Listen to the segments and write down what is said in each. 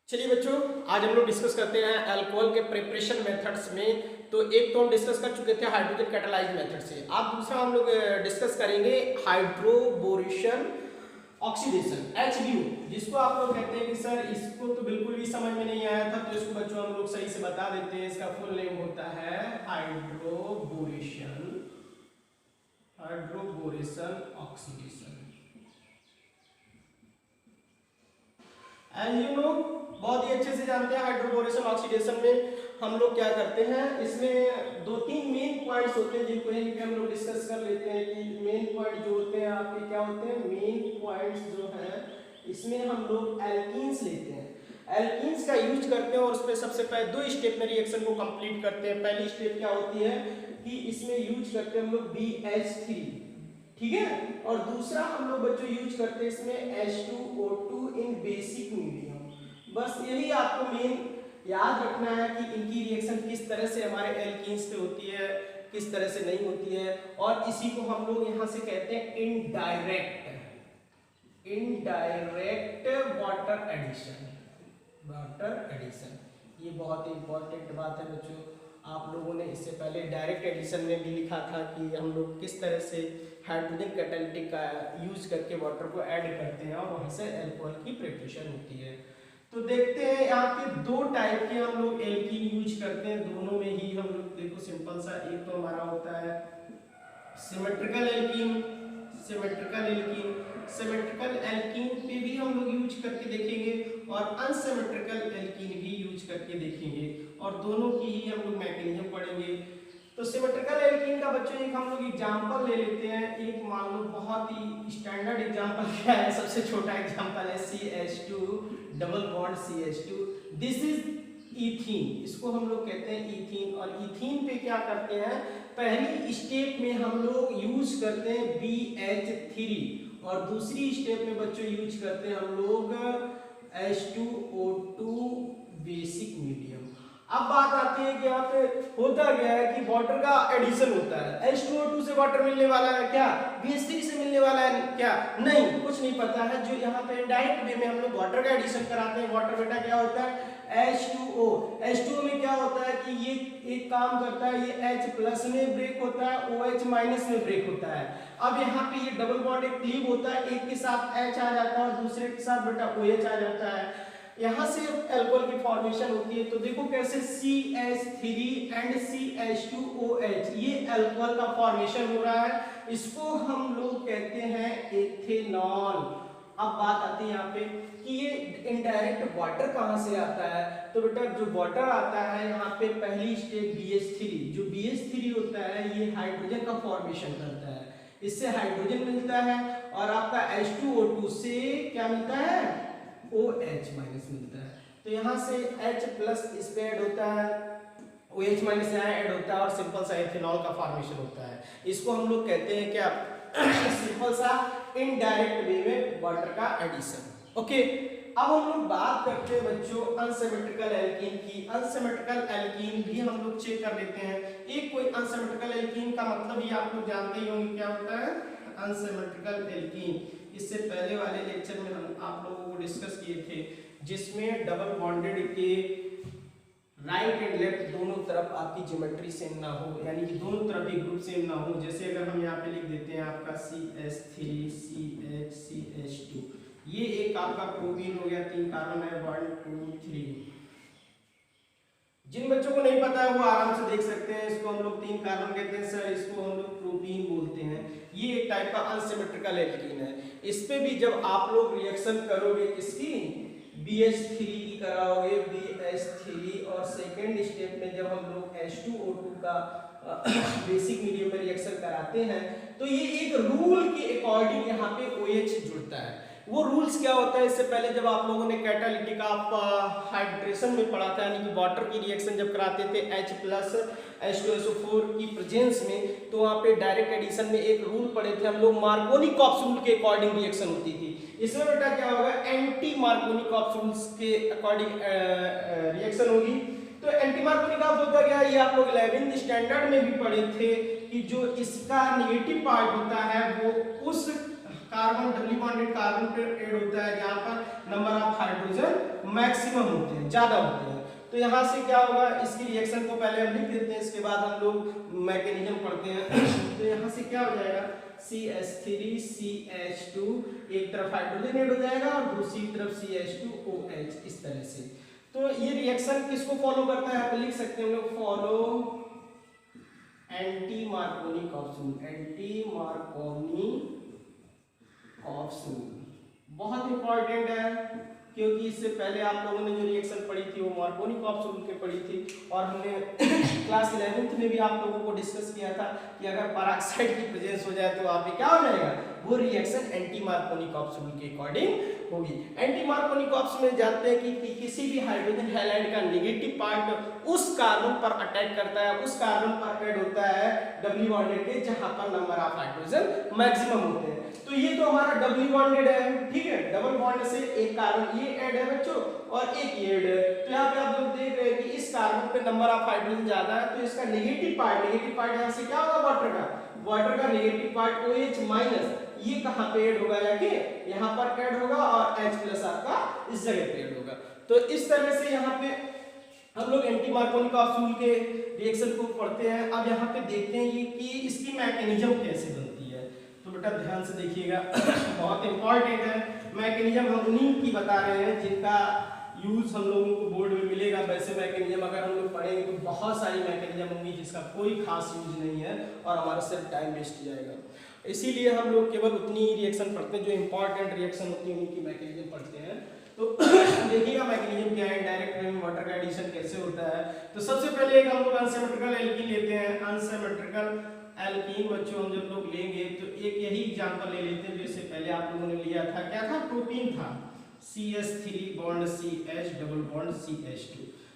चलिए बच्चों, आज हम लोग डिस्कस करते हैं अल्कोहल के प्रिपरेशन मेथड्स में। तो एक तो हम डिस्कस कर चुके थे हाइड्रोजन कैटालाइज मेथड से। अब दूसरा हम लोग डिस्कस करेंगे हाइड्रोबोरेशन ऑक्सीडेशन HBO, जिसको आप लोग कहते हैं कि सर इसको तो बिल्कुल भी समझ में नहीं आया था, तो इसको बच्चों हम लोग सही से बता देते हैं। इसका फुल नेम होता है hydroboration oxidation. And you know, बहुत ही अच्छे से जानते हैं हाइड्रोबोरेशन ऑक्सीडेशन में हम लोग क्या करते हैं। इसमें दो तीन मेन पॉइंट्स होते हैं जिनको हम लोग डिस्कस कर लेते हैं कि मेन पॉइंट जो होते हैं आपके क्या होते हैं। मेन पॉइंट्स जो है इसमें हम लोग एल्कीन्स लेते हैं, एल्कीन्स का यूज करते हैं और उस पर सबसे पहले दो स्टेप में रिएक्शन को कंप्लीट करते हैं। पहली स्टेप क्या होती है कि इसमें यूज करते हैं हम लोग BH3, ठीक है। और दूसरा हम लोग बच्चों यूज करते हैं इसमें H2O2 इन बेसिक मीडियम। बस यही आपको मेन याद रखना है कि इनकी रिएक्शन किस तरह से हमारे एल्कीन्स पे होती है, किस तरह से नहीं होती है। और इसी को हम लोग यहाँ से कहते हैं इनडायरेक्ट वाटर एडिशन। ये बहुत ही इंपॉर्टेंट बात है बच्चों। आप लोगों ने इससे पहले डायरेक्ट एडिशन में भी लिखा था कि हम लोग किस तरह से हाइड्रोजन कैटालिटिक का यूज करके वाटर को ऐड करते हैं और वहाँ से अल्कोहल की प्रिपरेशन होती है। तो देखते हैं यहाँ पे दो टाइप के हम लोग एल्कीन यूज करते हैं। दोनों में ही हम लोग देखो सिंपल सा, एक तो हमारा होता है सिमेट्रिकल एल्कीन पे भी हम लोग यूज करके देखेंगे और अनसिमेट्रिकल एल्कीन भी यूज करके देखेंगे और दोनों की ही हम लोग मैकेनिज्म पढ़ेंगे। तो सिमेट्रिकल एल्कीन का बच्चों एक हम लोग एग्जांपल ले लेते हैं। एक मान लो बहुत ही स्टैंडर्ड एग्जांपल क्या है, सबसे छोटा एग्जांपल है CH2 double bond CH2। This is ethene, इसको हम लोग कहते हैं ईथीन। और ईथीन पे क्या करते हैं, पहली स्टेप में हम लोग यूज करते हैं BH3 और दूसरी स्टेप में बच्चों यूज करते हैं हम लोग H2O2 बेसिक मीडियम। अब बात आती है कि यहाँ पे होता क्या है कि वाटर का एडिशन होता है। H2O2 से वाटर मिलने वाला है क्या, BH3 से मिलने वाला है क्या, नहीं, कुछ नहीं पता है। जो यहाँ पे इनडायरेक्ट वे में हम लोग वाटर का एडिशन कराते हैं। वाटर बेटा क्या होता है H2O में क्या होता है कि ये एक काम करता है, ये H प्लस में ब्रेक होता है, OH माइनस में ब्रेक होता है। अब यहाँ पे ये डबल बॉन्ड एक क्लीव होता है, एक के साथ H आ जाता है और दूसरे के साथ बेटा OH आ जाता है। यहाँ से अल्कोहल की फॉर्मेशन होती है। तो देखो कैसे CH3 एंड CH2OH ये अल्कोहल का फॉर्मेशन हो रहा है। इसको हम लोग कहते हैं एथेनॉल। अब बात आती है यहाँ पे कि ये इनडायरेक्ट वाटर कहाँ से आता है। तो बेटा जो वाटर आता है यहाँ पे पहली स्टेप BH3, जो BH3 होता है ये हाइड्रोजन का फॉर्मेशन करता है, इससे हाइड्रोजन मिलता है और आपका H2O2 से क्या मिलता है, OH माइनस मिलता है। तो यहाँ से H प्लस इस पे ऐड होता है, OH माइनस यहाँ ऐड होता है और सिंपल सा इथेनॉल का फॉर्मेशन होता है। इसको हम लोग कहते हैं क्या, सिंपल सा इनडायरेक्ट वे में वाटर का एडिशन। ओके, अब हम लोग बात करते हैं बच्चों अनसिमेट्रिकल एल्कीन की। अनसिमेट्रिकल एल्कीन भी हम लोग चेक कर लेते हैं। एक कोई अनसिमेट्रिकल एल्कीन का मतलब ये आप लोग जानते ही होंगे क्या होता है अनसिमेट्रिकल एल्कीन। इससे पहले वाले लेक्चर में हम आप लोगों को डिस्कस किए थे, जिसमें डबल बॉन्डेड के राइट एंड लेफ्ट दोनों तरफ आपकी ज्योमेट्री सेम ना हो, यानी कि दोनों तरफ एक ग्रुप सेम ना हो। जैसे अगर हम यहाँ पे लिख देते हैं आपका CH3 CH CH2, ये एक आपका प्रोपीन हो गया, 3 कार्बन है, 1 2 3। जिन बच्चों को नहीं पता है वो आराम से देख सकते हैं। इसको हम लोग 3 कार्बन कहते हैं सर, इसको हम लोग प्रोपीन बोलते हैं। ये एक टाइप का अनसिमेट्रिकल एल्कीन है। इस पे भी जब आप लोग रिएक्शन करोगे किसकी, BH3 की कराओगे, BH3, और सेकेंड स्टेप में जब हम लोग H2O2 का बेसिक मीडियम में रिएक्शन कराते हैं तो ये एक रूल के अकॉर्डिंग यहाँ पे OH जुड़ता है। वो रूल्स क्या होता है, इससे पहले जब आप लोगों ने कैटालिटिक आप हाइड्रेशन में पढ़ा था, यानी कि वाटर की रिएक्शन जब कराते थे H प्लस H2SO4 की प्रेजेंस में, तो वहाँ पे डायरेक्ट एडिशन में एक रूल पढ़े थे हम लोग, मार्कोनी-कॉप्स रूल के अकॉर्डिंग रिएक्शन होती थी। इसमें बेटा क्या होगा, एंटी मार्कोनी-कॉप्स रूल्स के अकॉर्डिंग रिएक्शन होगी। तो एंटी मार्कोनी-कॉप्स होता क्या है, ये आप लोग 11th स्टैंडर्ड में भी पढ़े थे कि जो इसका नेगेटिव पार्ट होता है वो उस कार्बन डबली बॉन्डेड कार्बन पे ऐड होता है जहां पर नंबर ऑफ हाइड्रोजन मैक्सिमम होते हैं, ज्यादा होते हैं। तो यहाँ से क्या होगा, इसकी रिएक्शन को पहले हम लिख देते हैं, इसके बाद हम लोग मैकेनिज्म पढ़ते हैं। तो यहाँ से क्या हो जाएगा, CH3CH2 एक तरफ हाइड्रोजन ऐड हो जाएगा और दूसरी तरफ CH2OH इस तरह से। तो ये रिएक्शन किसको फॉलो करता है, आप लिख सकते हैं हम लोग, follow anti Marconi capsule. Anti Marconi capsule बहुत इंपॉर्टेंट है, क्योंकि इससे पहले आप लोगों ने जो रिएक्शन पढ़ी थी वो मार्कोनी कॉप्सूल के पढ़ी थी, और हमने क्लास 11th में भी आप लोगों को डिस्कस किया था कि अगर पेरोक्साइड की प्रेजेंस हो जाए तो वहाँ पे क्या हो जाएगा, वो रिएक्शन एंटी मार्कोनी कॉप्सूल के अकॉर्डिंग होगी। एंटी मार्कोनी कॉप्सूल में जानते हैं कि किसी भी हाइड्रोजन हैलाइड का नेगेटिव पार्ट उस कार्बन पर अटैक करता है, उस कार्बन पर ऐड होता है डबली बॉन्डेड के, जहां पर नंबर ऑफ हाइड्रोजन मैक्सिमम होते हैं। तो ये तो हमारा डबली बॉन्डेड है, ठीक है, डबल बॉन्ड से एक कार्बन ये ऐड है बच्चों और एक ये ऐड है। तो यहाँ पे आप लोग देख रहे हैं कि इस कार्बन पे नंबर ऑफ हाइड्रोजन ज्यादा है, तो इसका नेगेटिव पार्ट यहाँ से क्या होगा, वाटर का नेगेटिव पार्ट OH माइनस, ये कहाँ पे ऐड होगा, जाके यहाँ पर ऐड होगा और H प्लस आपका इस जगह पे ऐड होगा। तो इस तरह से यहाँ पे हम लोग एंटी मार्कोनी कॉप्सूल के रिएक्शन को पढ़ते हैं। अब यहाँ पे देखते हैं ये कि इसकी मैकेनिज्म कैसे बनती है। तो बेटा ध्यान से देखिएगा, बहुत इंपॉर्टेंट है मैकेनिज्म, हम उन्हीं की बता रहे हैं जिनका यूज हम लोगों को बोर्ड में मिलेगा। वैसे मैकेनिज्म अगर हम लोग पढ़ेंगे तो बहुत सारी मैकेनिज्म होंगी जिसका कोई खास यूज नहीं है और हमारा सिर्फ टाइम वेस्ट जाएगा। इसीलिए हम लोग केवल उतनी रिएक्शन पढ़ते हैं जो इंपॉर्टेंट रिएक्शन होती है, उन्हीं की मैकेनिज्म पढ़ते हैं। तो देखिएगा मैकेनिज्म क्या है, डायरेक्ट में वाटर का एडिशन कैसे होता है। तो सबसे पहले एक हम लोग अनसिमेट्रिकल एल्कीन लेते हैं। अनसिमेट्रिकल एल्कीन बच्चों हम जब लोग लेंगे तो एक यही एग्जांपल ले लेते हैं जो इससे पहले आप लोगों ने लिया था, क्या था, प्रोपीन था, CH3 bond CH double bond CH2,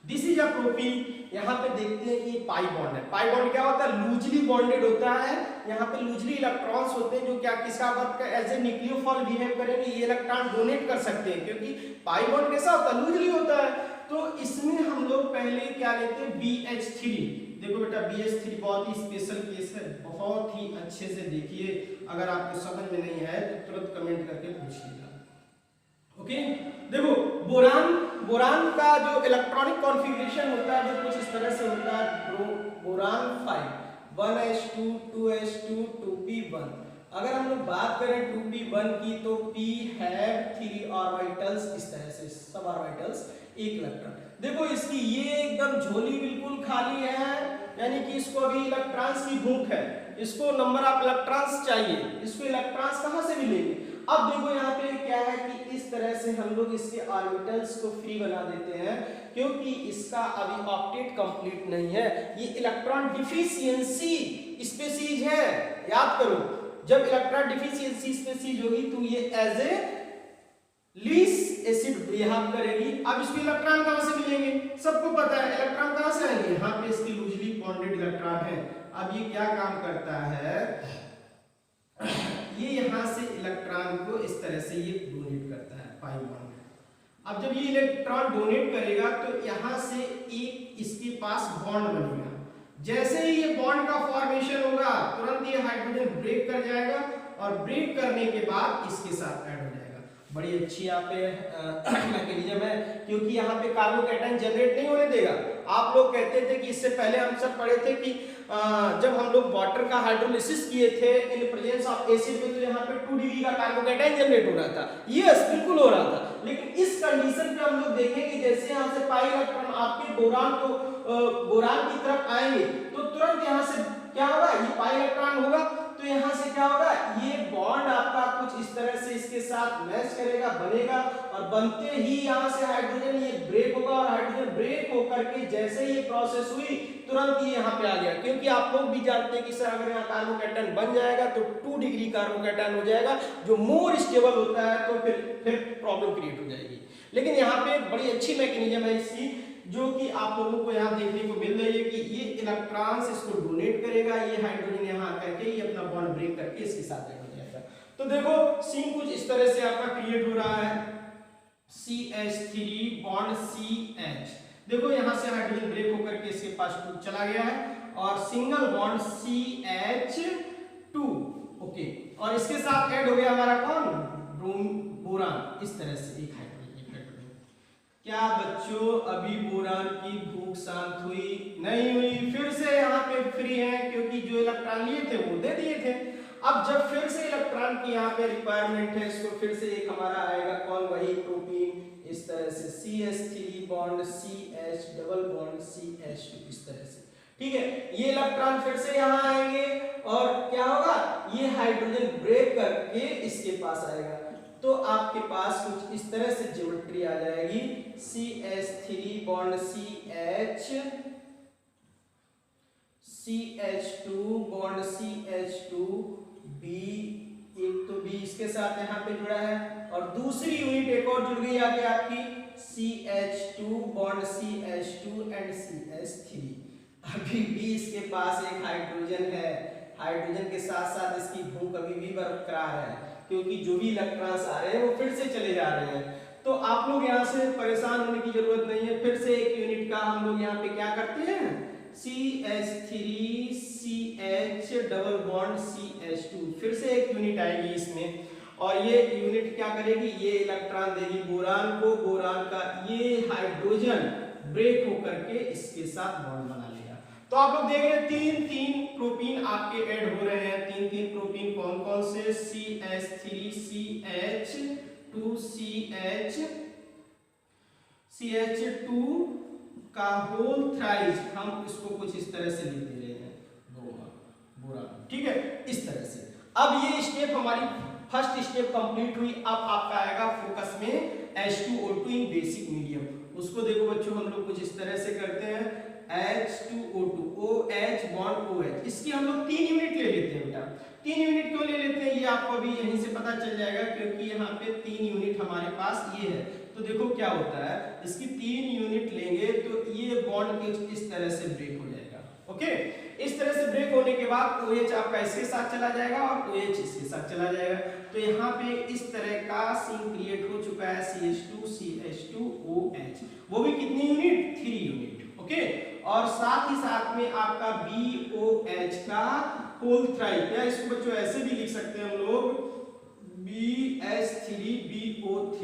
this is a propene. यहाँ पे देखते हैं कि पाई बॉन्ड है। पाई बॉन्ड क्या होता है, लूजली बॉन्डेड होता है। यहाँ पे लूजली इलेक्ट्रॉन्स होते हैं जो क्या किसका work as a nucleophile behave करेंगे, ये इलेक्ट्रॉन डोनेट कर सकते हैं, क्योंकि पाई बॉन्ड कैसा होता है, लूजली होता है। तो इसमें हम लोग पहले क्या लेते हैं, BH3। देखो बेटा BH3 बहुत ही स्पेशल केस है, बहुत ही अच्छे से देखिए, अगर आपको समझ में नहीं आए तो तुरंत कमेंट करके पूछिएगा। ओके, देखो बोरान का जो इलेक्ट्रॉनिक कॉन्फ़िगरेशन होता है वो कुछ इस तरह से होता है। Boron 5 1s2 2s2 2p1। अगर हम लोग बात करें 2p1 की तो p है 3 ऑर्बिटल्स, इस तरह से सब ऑर्बिटल्स एक इलेक्ट्रॉन। देखो इसकी ये एकदम झोली बिल्कुल खाली है, यानी कि इसको अभी इलेक्ट्रॉन्स की भूख है, इसको नंबर ऑफ इलेक्ट्रॉन्स चाहिए, इसको इलेक्ट्रॉन्स कहां से मिलेंगे। अब देखो यहाँ पे क्या है कि इस तरह से हम लोग इसके ऑर्बिटल्स को फ्री बना देते हैं, क्योंकि इसका अभी ऑक्टेट कंप्लीट नहीं है, ये इलेक्ट्रॉन डिफिशियंसी स्पीशीज है। याद करो, जब इलेक्ट्रॉन डिफिशियंसी स्पीशीज होगी तो ये as a Lewis acid behave करेगी। अब इसको इलेक्ट्रॉन कहां से मिलेंगे, सबको पता है इलेक्ट्रॉन कहां से आएंगे, यहाँ पे इसकी लूजली बॉन्डेड इलेक्ट्रॉन है। अब ये क्या काम करता है, ये यहाँ से इलेक्ट्रॉन को इस तरह से ये डोनेट करता है पाई बॉन्ड। अब जब ये इलेक्ट्रॉन डोनेट करेगा तो यहाँ से एक इसके पास बॉन्ड बनेगा। जैसे ही ये बॉन्ड का फॉर्मेशन होगा तुरंत ये हाइड्रोजन ब्रेक कर जाएगा और ब्रेक करने के बाद इसके साथ ऐड हो जाएगा। बड़ी अच्छी यहाँ पे मैकेनिज्म है, क्योंकि यहाँ पे कार्बोकैटायन जनरेट नहीं होने देगा। आप लोग कहते थे कि इससे पहले हम सब पढ़े थे कि जब हम लोग वाटर का हाइड्रोलिसिस किए थे इन प्रेजेंस ऑफ एसिड में, तो यहाँ पे 2 डिग्री का कार्बोकैटायन जनरेट हो रहा था। यस, बिल्कुल हो रहा था। लेकिन इस कंडीशन पे हम लोग देखेंगे जैसे यहाँ से पाई इलेक्ट्रॉन आपके बोरान की तरफ आएंगे तो तुरंत यहाँ से क्या होगा, ये पाई इलेक्ट्रॉन होगा, तो यहाँ से क्या होगा, ये बॉन्ड आपका कुछ इस तरह से इसके साथ मैच करेगा, बनेगा, और बनते ही यहाँ से हाइड्रोजन ये ब्रेक होगा, और हाइड्रोजन ब्रेक होकर के जैसे ये प्रोसेस हुई तुरंत ये यहाँ पे आ गया। क्योंकि आप लोग भी जानते हैं कि सर अगर यहाँ कार्बोकैटायन बन जाएगा तो 2 डिग्री कार्बोकैटायन हो जाएगा, जो मोर स्टेबल होता है, तो फिर प्रॉब्लम क्रिएट हो जाएगी। लेकिन यहाँ पे बड़ी अच्छी मैकेनिज्म है इसकी, जो कि आप लोगों को यहाँ देखने को मिल रही है कि ये इलेक्ट्रॉन्स इसको डोनेट करेगा, ये हाइड्रोजन यहाँ करके ये अपना बॉन्ड ब्रेक करके इसके साथ ऐड हो जाएगा। तो देखो सीन कुछ इस तरह से आपका क्रिएट हो रहा है, CH3 बॉन्ड CH। देखो यहाँ से हाइड्रोजन ब्रेक होकर के इसके पास 2 चला गया है, और सिंगल बॉन्ड CH2। ओके, और इसके साथ ऐड हो गया हमारा कौन, बोरान, इस तरह से एक हाइड्रोजन। क्या बच्चों अभी बोरान की भूख शांत हुई? नहीं हुई। फिर से यहाँ पे फ्री है क्योंकि जो इलेक्ट्रॉन लिए थे वो दे दिए थे। अब जब फिर से इलेक्ट्रॉन की यहाँ पे रिक्वायरमेंट है, इसको फिर से एक हमारा आएगा कौन, वही प्रोटीन, इस तरह से CH3 bond CH double bond CH2 इस तरह से। ठीक है, ये इलेक्ट्रॉन फिर से यहाँ आएंगे और क्या होगा, ये हाइड्रोजन ब्रेक करके इसके पास आएगा, तो आपके पास कुछ इस तरह से ज्योमेट्री आ जाएगी। CH3 bond CH CH2 bond CH2 B, एक तो B इसके साथ यहाँ पे जुड़ा है और दूसरी यूनिट एक और जुड़ गई आगे आपकी CH2 bond CH2 and CH3। अभी भी इसके पास एक हाइड्रोजन है, हाइड्रोजन के साथ साथ इसकी भूख अभी भी बरकरार है क्योंकि जो भी इलेक्ट्रॉन्स आ रहे हैं वो फिर से चले जा रहे हैं। तो आप लोग यहाँ से परेशान होने की जरूरत नहीं है। फिर से एक यूनिट का हम लोग यहाँ पे क्या करते हैं, CH3 CH double bond CH2, फिर से एक यूनिट आएगी इसमें और ये यूनिट क्या करेगी, ये इलेक्ट्रॉन देगी बोरान को, बोरान का ये हाइड्रोजन ब्रेक होकर के इसके साथ बॉन्ड बना लेगा। तो आप लोग देख रहे हैं तीन प्रोटीन आपके ऐड हो रहे हैं। तीन प्रोटीन कौन कौन से, CH3 CH2 CH2 का होल थ्राइस, हम इसको कुछ इस तरह से लिख दे रहे हैं बोरान। ठीक है, इस तरह से। अब ये स्टेप हमारी फर्स्ट स्टेप कंप्लीट हुई। अब आपका आएगा फोकस में H2O2 इन बेसिक मीडियम। उसको देखो बच्चों, हम लोग कुछ इस तरह से करते हैं, H2O2 OH बॉन्ड OH, इसकी हम लोग 3 यूनिट ले लेते हैं बेटा। 3 यूनिट क्यों ले लेते हैं ये आपको अभी यहीं से पता चल जाएगा क्योंकि यहाँ पे 3 यूनिट हमारे पास ये है। तो देखो क्या होता है, इसकी 3 यूनिट लेंगे तो ये बॉन्ड इस तरह से ब्रेक हो जाएगा। ओके, इस तरह से ब्रेक होने के बाद OH आपका इसके साथ चला जाएगा और OH इसके साथ चला जाएगा। तो यहाँ पे इस तरह का सीन क्रिएट हो चुका है, CH2 CH2 OH, वो भी कितनी यूनिट, 3 यूनिट। ओके, और साथ ही साथ में आपका BOH का होल थ्राइस, या इसको बच्चों ऐसे भी लिख सकते हैं हम लोग BH3BO3।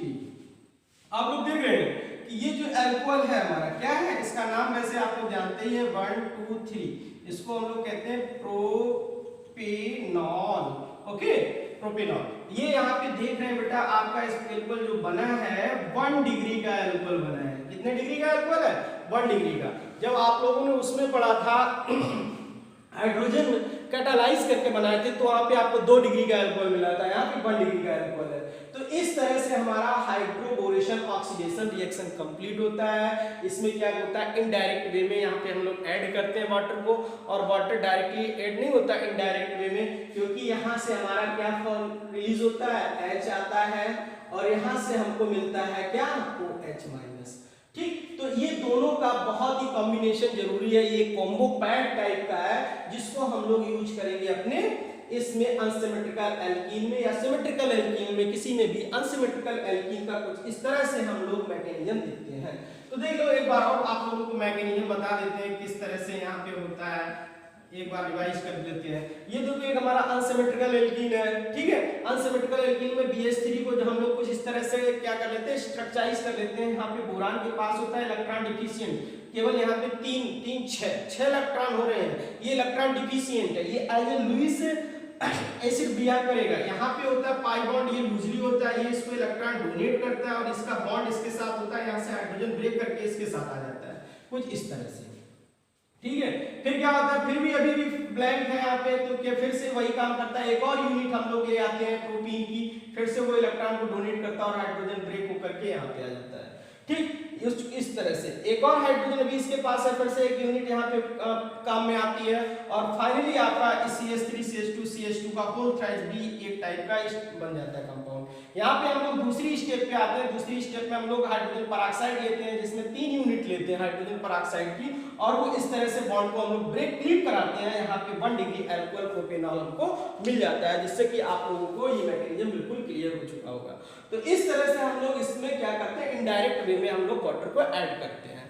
आप लोग देख रहे हैं कि ये जो अल्कोहल है हमारा क्या है, इसका नाम वैसे आप लोग जानते ही हैं 1 2 3, इसको हम लोग कहते हैं प्रोपेनॉल। Okay, propanol. ये यहाँ पे देख रहे हैं बेटा, आपका इस अल्कोहल जो बना है 1 डिग्री का अल्कोहल बना है। कितने डिग्री का अल्कोहल है, 1 डिग्री का। जब आप लोगों ने उसमें पढ़ा था हाइड्रोजन कैटालाइज करके बनाए थे तो वहां पे आपको 2 डिग्री का अल्कोहल मिला था, यहाँ पे 1 डिग्री का अल्कोहल है। तो इस तरह से हमारा हाइड्रोबोरेशन ऑक्सीडेशन रिएक्शन कंप्लीट होता है। इसमें क्या होता है, इनडायरेक्ट वे में यहाँ पे हम लोग ऐड करते हैं वाटर को, और वाटर डायरेक्टली ऐड नहीं होता इनडायरेक्ट वे में, क्योंकि यहाँ से हमारा क्या रिलीज होता है, H आता है और यहाँ से हमको मिलता है क्या, OH माइनस। ठीक, तो ये दोनों का बहुत ही कॉम्बिनेशन जरूरी है। ये कॉम्बो पैड टाइप का है जिसको हम लोग यूज करेंगे अपने इसमें अनसिमेट्रिकल एल्कीन में या सिमेट्रिकल एल्कीन में, किसी में भी अनसिमेट्रिकल एल्कीन का कुछ इस तरह से हम लोग मैकेनिज्म देखते हैं। तो देख लो एक बार और आप लोगों को मैकेनिज्म बता देते हैं किस तरह से यहाँ पे होता है, एक बार रिवाइज कर देते हैं। ये देखो एक हमारा अनसिमेट्रिकल एल्कीन है। ठीक है, अनसिमेट्रिकल एल्कीन में BH3 को जो हम लोग कुछ इस तरह से क्या कर लेते हैं, स्ट्रक्चराइज कर लेते हैं। यहाँ पे बोरान के पास होता है इलेक्ट्रॉन डिफिशिएंट, केवल यहाँ पे 6 इलेक्ट्रॉन हो रहे हैं, ये इलेक्ट्रॉन डिफिशिएंट है, ये as a Lewis acid behave करेगा। यहाँ पे होता है पाई बॉन्ड, ये लूजली होता है, ये इसको इलेक्ट्रॉन डोनेट करता है और इसका बॉन्ड इसके साथ होता है, यहाँ से हाइड्रोजन ब्रेक करके इसके साथ आ जाता है, कुछ इस तरह से। ठीक है, फिर क्या होता है, फिर भी अभी भी ब्लैंक है यहाँ पे, तो क्या फिर से वही काम करता है, एक और यूनिट हम लोग ले आते हैं प्रोटीन की, फिर से वो इलेक्ट्रॉन को डोनेट करता है और हाइड्रोजन ब्रेक होकर के यहाँ पे आ जाता है। ठीक, इस तरह से एक और हाइड्रोजन अभी इसके पास है, फिर से एक यूनिट यहाँ पे काम में आती है और फाइनली आपका CH3 CH2 CH2 का होल थ्राइस भी एक टाइप का बन जाता है कंपाउंड। यहाँ पे हम लोग दूसरी स्टेप पे आते हैं। दूसरी स्टेप में हम लोग हाइड्रोजन पेरोक्साइड लेते हैं, जिसमें 3 यूनिट लेते हैं हाइड्रोजन पेरोक्साइड की, और वो इस तरह से बॉन्ड को हम लोग ब्रेक क्लीव कराते हैं। यहाँ पे 1 डिग्री अल्कोहल प्रोपेनॉल हमको मिल जाता है, जिससे कि आप लोगों को ये मैकेनिज्म बिल्कुल क्लियर हो चुका होगा। तो इस तरह से हम लोग इसमें क्या करते हैं, इनडायरेक्ट वे में हम लोग वाटर को ऐड करते हैं।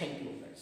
Thank you guys.